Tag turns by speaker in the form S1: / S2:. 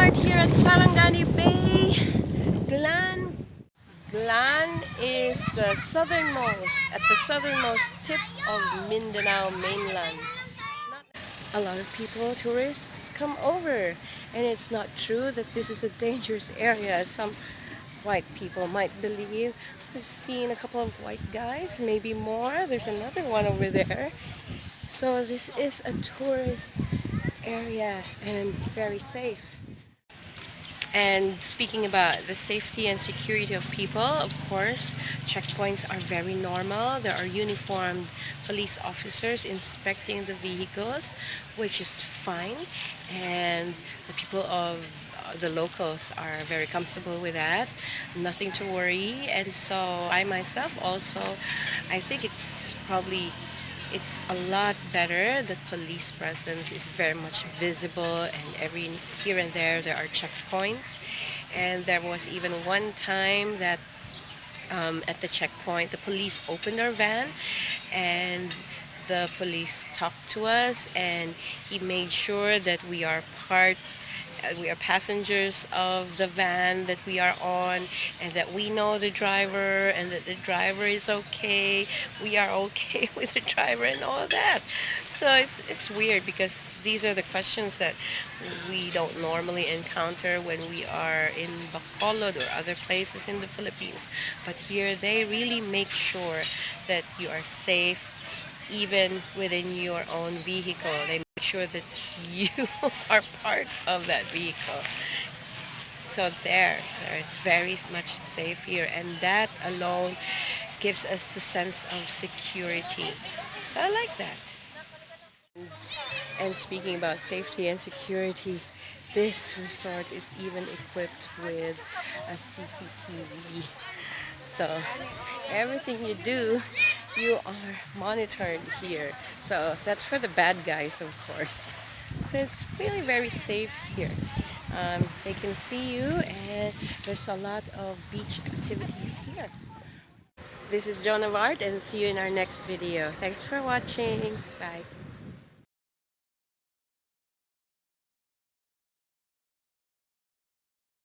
S1: Art here at Sarangani Bay. Glan. Glan is the southernmost tip of Mindanao mainland. A lot of people, tourists, come over, and it's not true that this is a dangerous area as some white people might believe. We've seen a couple of white guys, maybe more. There's another one over there. So this is a tourist area and very safe. And speaking about the safety and security of people, of course, checkpoints are very normal. There are uniformed police officers inspecting the vehicles, which is fine. And the people of the locals are very comfortable with that. Nothing to worry. And so I myself also, I think it's a lot better. The police presence is very much visible, and every here and there are checkpoints. And there was even one time that at the checkpoint the police opened our van, and the police talked to us, and he made sure that we are passengers of the van that we are on, and that we know the driver, and that the driver is okay. We are okay with the driver and all that. So it's weird because these are the questions that we don't normally encounter when we are in Bacolod or other places in the Philippines. But here they really make sure that you are safe even within your own vehicle. They make sure that you are part of that vehicle. So it's very much safe here, and that alone gives us the sense of security. So I like that. And speaking about safety and security, this resort is even equipped with a CCTV. So everything you do, you are monitored here. So that's for the bad guys, of course. So it's really very safe here. They can see you, and there's a lot of beach activities here. This is Joan of Art, and see you in our next video. Thanks for watching. Bye.